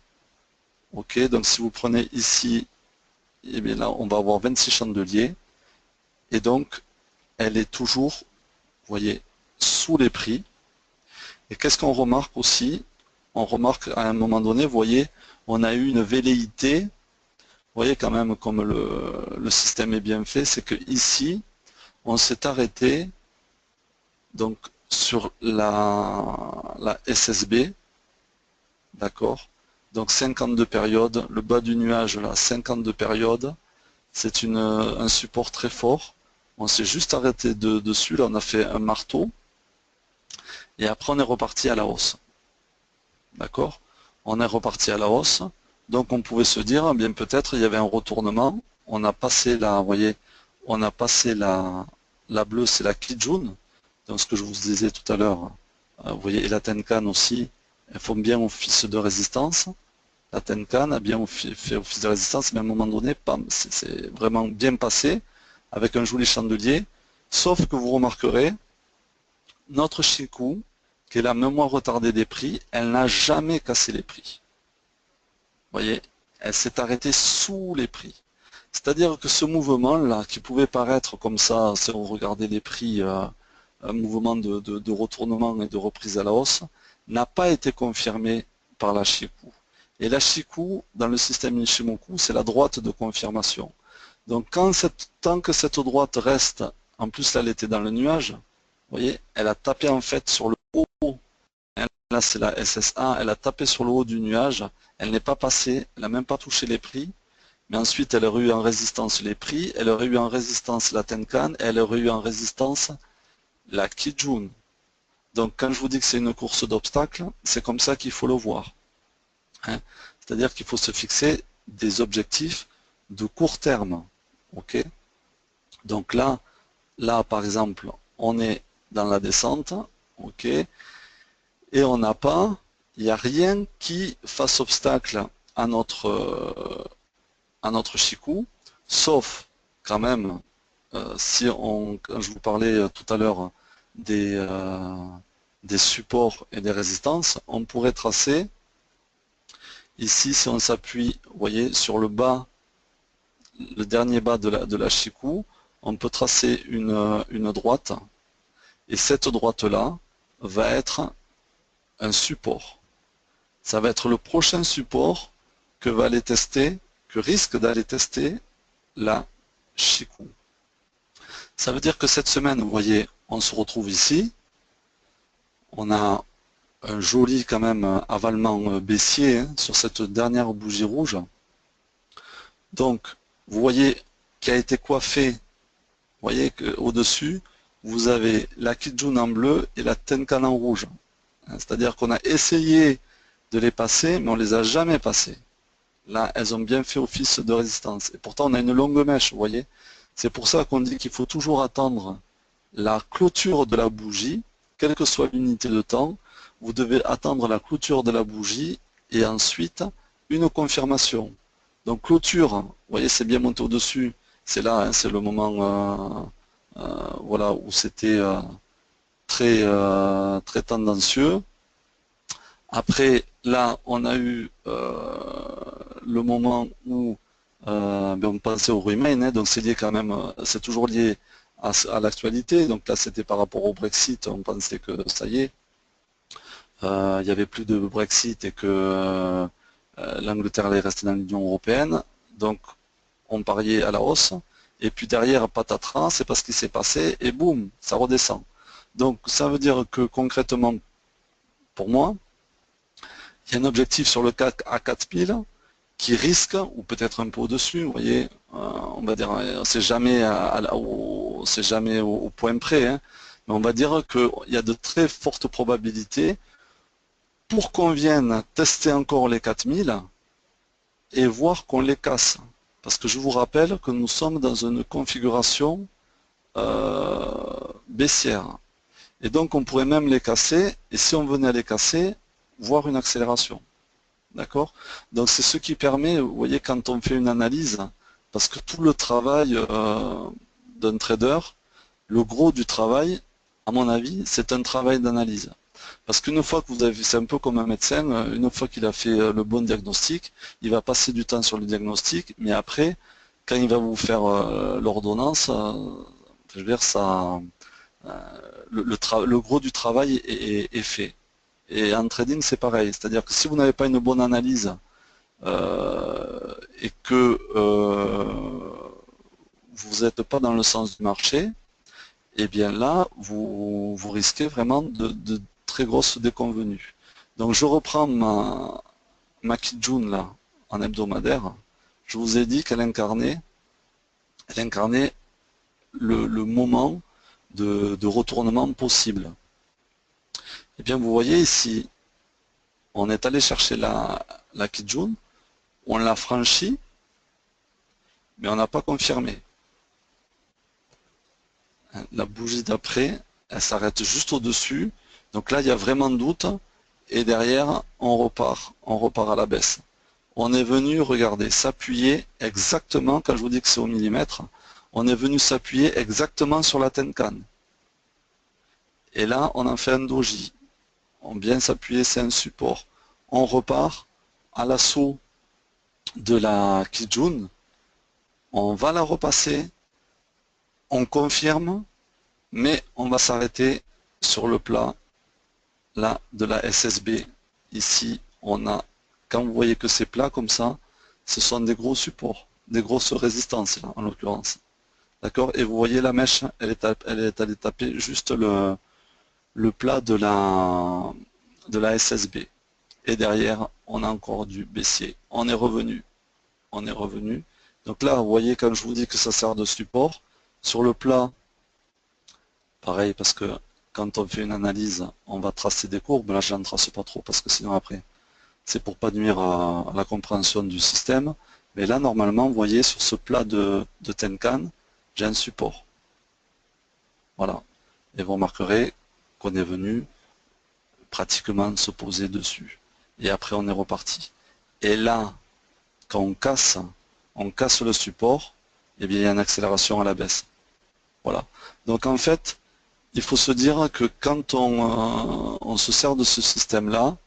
Ok, donc si vous prenez ici, et bien là, on va avoir 26 chandeliers. Et donc, elle est toujours, vous voyez, sous les prix. Et qu'est-ce qu'on remarque aussi? On remarque à un moment donné, vous voyez, on a eu une velléité. Vous voyez quand même comme le système est bien fait, c'est que ici, on s'est arrêté donc sur la SSB, d'accord? Donc 52 périodes, le bas du nuage là, 52 périodes, c'est un support très fort. On s'est juste arrêté dessus, là on a fait un marteau, et après on est reparti à la hausse. D'accord? On est reparti à la hausse, donc on pouvait se dire, bien peut-être il y avait un retournement, on a passé la, vous voyez, on a passé la bleue, c'est la Kijun, donc ce que je vous disais tout à l'heure, vous voyez, et la Tenkan aussi, elles font bien office de résistance. La Tenkan a bien fait office de résistance, mais à un moment donné, c'est vraiment bien passé, avec un joli chandelier, sauf que vous remarquerez, notre Chikou, qui est la mémoire retardée des prix, elle n'a jamais cassé les prix. Vous voyez, elle s'est arrêtée sous les prix. C'est-à-dire que ce mouvement-là, qui pouvait paraître comme ça, si on regardait les prix, un mouvement de retournement et de reprise à la hausse, n'a pas été confirmé par la Chikou. Et la Chikou, dans le système Ishimoku, c'est la droite de confirmation. Donc tant que cette droite reste, en plus là elle était dans le nuage, vous voyez, elle a tapé en fait sur le haut, là c'est la SSA, elle a tapé sur le haut du nuage, elle n'est pas passée, elle n'a même pas touché les prix, mais ensuite elle aurait eu en résistance les prix, elle aurait eu en résistance la Tenkan, et elle aurait eu en résistance la Kijun. Donc quand je vous dis que c'est une course d'obstacles, c'est comme ça qu'il faut le voir. Hein. C'est-à-dire qu'il faut se fixer des objectifs de court terme. Ok. Donc là par exemple, on est dans la descente, ok, et on n'a pas, il n'y a rien qui fasse obstacle à notre Chikou, sauf quand même, quand je vous parlais tout à l'heure des supports et des résistances, on pourrait tracer, ici si on s'appuie, vous voyez, sur le bas, le dernier bas de la Chikou, on peut tracer une droite, et cette droite-là va être un support. Ça va être le prochain support que risque d'aller tester la Chikou. Ça veut dire que cette semaine, vous voyez, on se retrouve ici. On a un joli quand même avalement baissier sur cette dernière bougie rouge. Donc, vous voyez qui a été coiffé. Vous voyez qu'au-dessus, vous avez la Kijun en bleu et la Tenkan en rouge. C'est-à-dire qu'on a essayé de les passer, mais on ne les a jamais passées. Là, elles ont bien fait office de résistance. Et pourtant, on a une longue mèche, vous voyez. C'est pour ça qu'on dit qu'il faut toujours attendre la clôture de la bougie, quelle que soit l'unité de temps. Vous devez attendre la clôture de la bougie et ensuite une confirmation. Donc clôture, vous voyez, c'est bien monté au-dessus. C'est là, hein, c'est le moment voilà, où c'était très tendancieux. Après, là, on a eu le moment où on pensait au remain, hein, donc c'est lié quand même, c'est toujours lié à l'actualité. Donc là, c'était par rapport au Brexit, on pensait que ça y est, il n'y avait plus de Brexit et que l'Angleterre allait rester dans l'Union européenne. Donc, on pariait à la hausse. Et puis derrière, patatras, c'est pas ce qui s'est passé, et boum, ça redescend. Donc, ça veut dire que concrètement, pour moi, il y a un objectif sur le CAC à 4000 qui risque, ou peut-être un peu au-dessus, vous voyez, on va dire, c'est jamais, au point près, hein, mais on va dire qu'il y a de très fortes probabilités pour qu'on vienne tester encore les 4000 et voir qu'on les casse. Parce que je vous rappelle que nous sommes dans une configuration baissière. Et donc on pourrait même les casser, et si on venait à les casser, voir une accélération. D'accord? Donc c'est ce qui permet, vous voyez, quand on fait une analyse, parce que tout le travail d'un trader, le gros du travail, à mon avis, c'est un travail d'analyse. Parce qu'une fois que vous avez, c'est un peu comme un médecin, une fois qu'il a fait le bon diagnostic, il va passer du temps sur le diagnostic, mais après, quand il va vous faire l'ordonnance, je veux dire, ça, le gros du travail est fait. Et en trading, c'est pareil. C'est-à-dire que si vous n'avez pas une bonne analyse et que vous n'êtes pas dans le sens du marché, eh bien là, vous risquez vraiment de très grosses déconvenues. Donc je reprends ma Kijun là, en hebdomadaire. Je vous ai dit qu'elle incarnait le moment de retournement possible. Eh bien, vous voyez ici, on est allé chercher la Kijun, on l'a franchie, mais on n'a pas confirmé. La bougie d'après, elle s'arrête juste au-dessus. Donc là, il y a vraiment doute. Et derrière, on repart à la baisse. on est venu, regardez, s'appuyer exactement, quand je vous dis que c'est au millimètre, on est venu s'appuyer exactement sur la Tenkan. Et là, on en fait un doji. On vient s'appuyer, c'est un support. On repart à l'assaut de la Kijun. On va la repasser. On confirme, mais on va s'arrêter sur le plat là de la SSB. Ici, on a, quand vous voyez que c'est plat comme ça, ce sont des gros supports, des grosses résistances là, en l'occurrence. D'accord? Et vous voyez la mèche, elle est allée taper juste le plat de la SSB. Et derrière, on a encore du baissier. On est revenu. On est revenu. Donc là, vous voyez, quand je vous dis que ça sert de support, sur le plat, pareil, parce que quand on fait une analyse, on va tracer des courbes. Là, je n'en trace pas trop, parce que sinon après, c'est pour pas nuire à la compréhension du système. Mais là, normalement, vous voyez, sur ce plat de Tenkan, j'ai un support. Voilà. Et vous remarquerez qu'on est venu pratiquement se poser dessus. Et après, on est reparti. Et là, quand on casse le support, eh bien, il y a une accélération à la baisse. Voilà. Donc, en fait, il faut se dire que quand on se sert de ce système-là,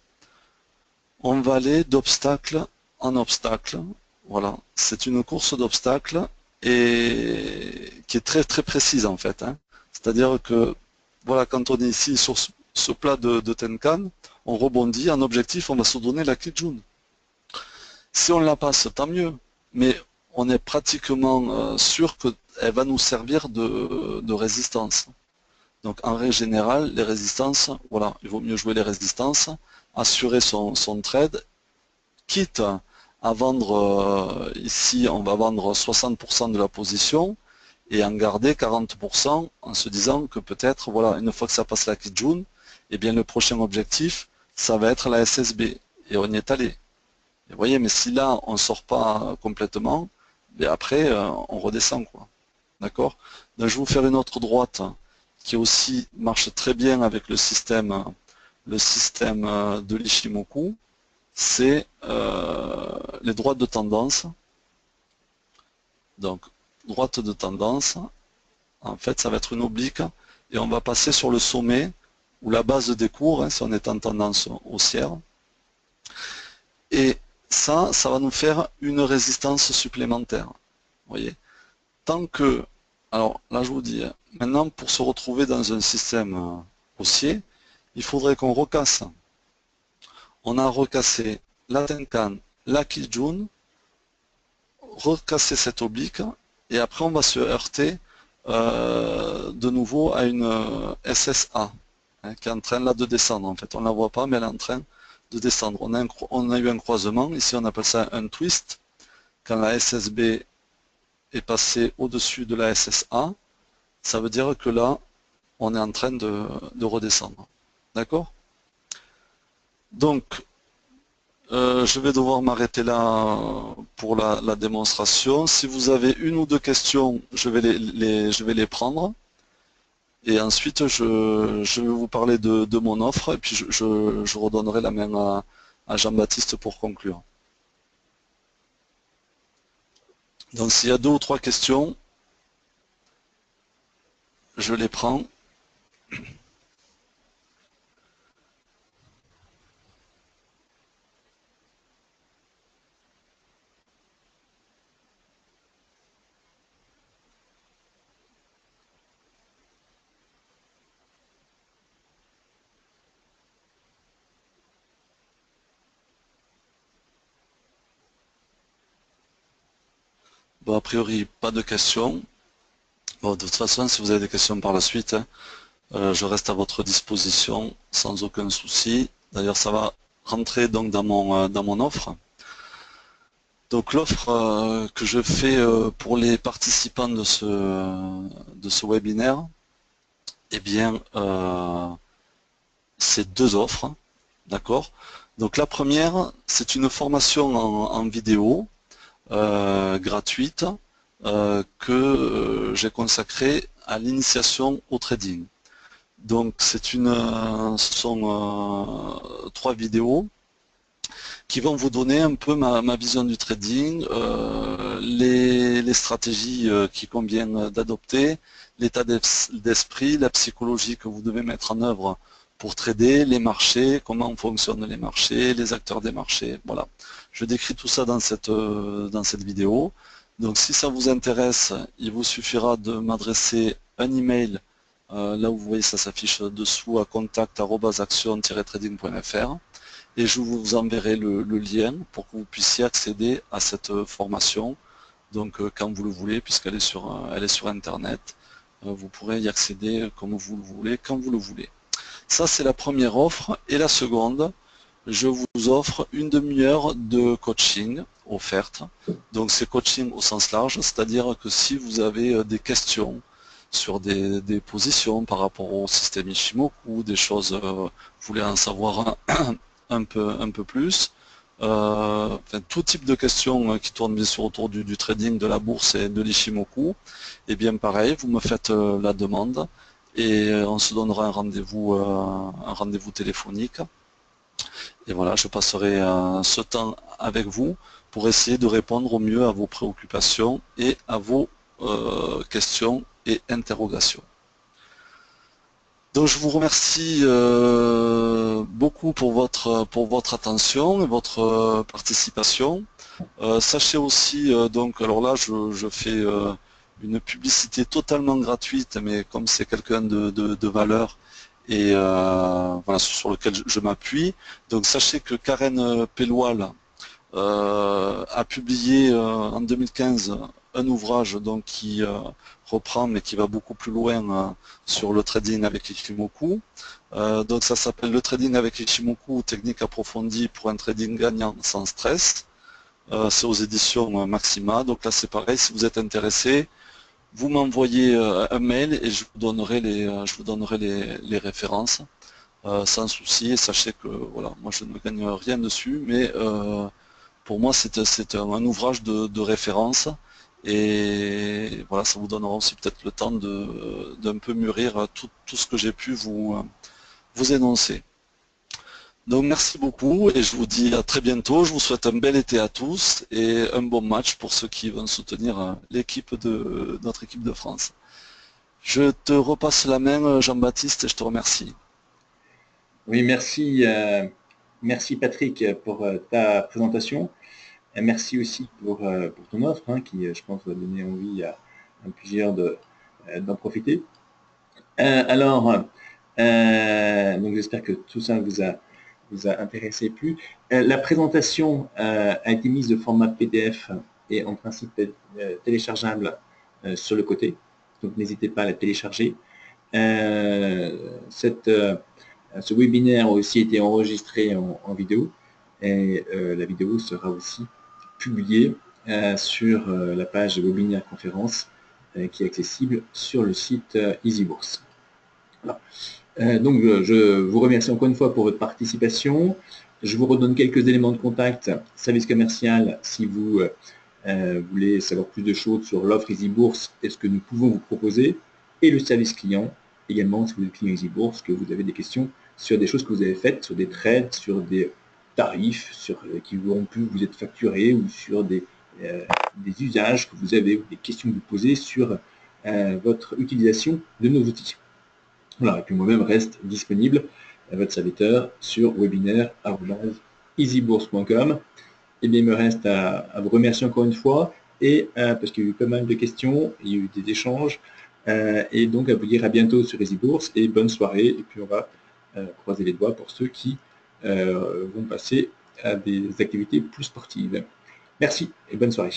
on va aller d'obstacle en obstacle. Voilà. C'est une course d'obstacles et qui est très, très précise, en fait, hein. C'est-à-dire que, voilà, quand on est ici sur ce plat de Tenkan, on rebondit, en objectif, on va se donner la Kijun. Si on la passe, tant mieux, mais on est pratiquement sûr qu'elle va nous servir de résistance. Donc en règle générale, les résistances, voilà, il vaut mieux jouer les résistances, assurer son trade, quitte à vendre, ici on va vendre 60% de la position, et en garder 40% en se disant que peut-être, voilà, une fois que ça passe la Kijun, eh bien le prochain objectif, ça va être la SSB. Et on y est allé. Et vous voyez, mais si là, on ne sort pas complètement, et après, on redescend, quoi. D'accord? Donc je vais vous faire une autre droite qui aussi marche très bien avec le système de l'Ishimoku, c'est les droites de tendance. Donc, droite de tendance, en fait, ça va être une oblique et on va passer sur le sommet ou la base des cours, hein, si on est en tendance haussière. Et ça va nous faire une résistance supplémentaire. Vous voyez. Tant que, alors là je vous dis, maintenant pour se retrouver dans un système haussier, il faudrait qu'on recasse. On a recassé la Tenkan, la Kijun, recasser cette oblique, et après on va se heurter de nouveau à une SSA, hein, qui est en train là de descendre en fait. On ne la voit pas, mais elle est en train de descendre. On a eu un croisement, ici on appelle ça un twist, quand la SSB est passée au-dessus de la SSA, ça veut dire que là, on est en train de redescendre. D'accord? Donc, je vais devoir m'arrêter là pour la démonstration. Si vous avez une ou deux questions, je vais les prendre. Et ensuite, je vais vous parler de mon offre et puis je redonnerai la main à Jean-Baptiste pour conclure. Donc s'il y a deux ou trois questions, je les prends. Bon, a priori, pas de questions. Bon, de toute façon, si vous avez des questions par la suite, hein, je reste à votre disposition sans aucun souci. D'ailleurs, ça va rentrer donc dans mon offre. Donc l'offre que je fais pour les participants de ce webinaire, eh bien, c'est deux offres, d'accord? Donc la première, c'est une formation en vidéo gratuite que j'ai consacrée à l'initiation au trading. Donc ce sont trois vidéos qui vont vous donner un peu ma vision du trading, les stratégies qu'il convient d'adopter, l'état d'esprit, la psychologie que vous devez mettre en œuvre pour trader, les marchés, comment fonctionnent les marchés, les acteurs des marchés. Voilà. Je décris tout ça dans cette vidéo. Donc si ça vous intéresse, il vous suffira de m'adresser un email, là où vous voyez ça s'affiche dessous, à contact@action-trading.fr, et je vous enverrai le lien pour que vous puissiez accéder à cette formation. Donc quand vous le voulez, puisqu'elle est sur Internet, vous pourrez y accéder comme vous le voulez, quand vous le voulez. Ça, c'est la première offre. Et la seconde, je vous offre une demi-heure de coaching offerte. Donc c'est coaching au sens large, c'est-à-dire que si vous avez des questions sur des positions par rapport au système Ichimoku, des choses, vous voulez en savoir un peu plus, enfin, tout type de questions qui tournent bien sûr autour du trading, de la bourse et de l'Ichimoku, et bien pareil, vous me faites la demande et on se donnera un rendez-vous téléphonique. Et voilà, je passerai ce temps avec vous pour essayer de répondre au mieux à vos préoccupations et à vos questions et interrogations. Donc je vous remercie beaucoup pour votre attention et votre participation. Sachez aussi, donc alors là je fais une publicité totalement gratuite, mais comme c'est quelqu'un de valeur et voilà, sur lequel je m'appuie. Donc sachez que Karen Pelloual a publié en 2015 un ouvrage donc, qui reprend mais qui va beaucoup plus loin sur le trading avec Ichimoku. Donc ça s'appelle le trading avec Ichimoku, technique approfondie pour un trading gagnant sans stress. C'est aux éditions Maxima. Donc là c'est pareil, si vous êtes intéressé, vous m'envoyez un mail et je vous donnerai les références sans souci. Et sachez que voilà, moi je ne gagne rien dessus, mais pour moi c'est un ouvrage de référence. Et voilà, ça vous donnera aussi peut-être le temps d'un peu mûrir tout ce que j'ai pu vous énoncer. Donc merci beaucoup et je vous dis à très bientôt. Je vous souhaite un bel été à tous et un bon match pour ceux qui vont soutenir notre équipe de France. Je te repasse la main, Jean-Baptiste, et je te remercie. Oui, merci Patrick pour ta présentation. Merci aussi pour ton offre qui, je pense, va donner envie à plusieurs d'en profiter. Donc j'espère que tout ça vous a intéressé plus. La présentation a été mise de format PDF et en principe téléchargeable sur le côté. Donc n'hésitez pas à la télécharger. Ce webinaire a aussi été enregistré en vidéo et la vidéo sera aussi publiée sur la page webinaire conférence qui est accessible sur le site EasyBourse. Voilà. Donc je vous remercie encore une fois pour votre participation. Je vous redonne quelques éléments de contact. Service commercial, si vous voulez savoir plus de choses sur l'offre EasyBourse et ce que nous pouvons vous proposer. Et le service client, également, si vous êtes client EasyBourse, que vous avez des questions sur des choses que vous avez faites, sur des trades, sur des tarifs qui auront pu vous être facturés ou sur des usages que vous avez ou des questions que vous posez sur votre utilisation de nos outils. Voilà, et puis moi-même reste disponible à votre serviteur sur webinaire@easybourse.com. Et bien, il me reste à vous remercier encore une fois, et parce qu'il y a eu pas mal de questions, il y a eu des échanges, et donc à vous dire à bientôt sur EasyBourse, et bonne soirée, et puis on va croiser les doigts pour ceux qui vont passer à des activités plus sportives. Merci et bonne soirée.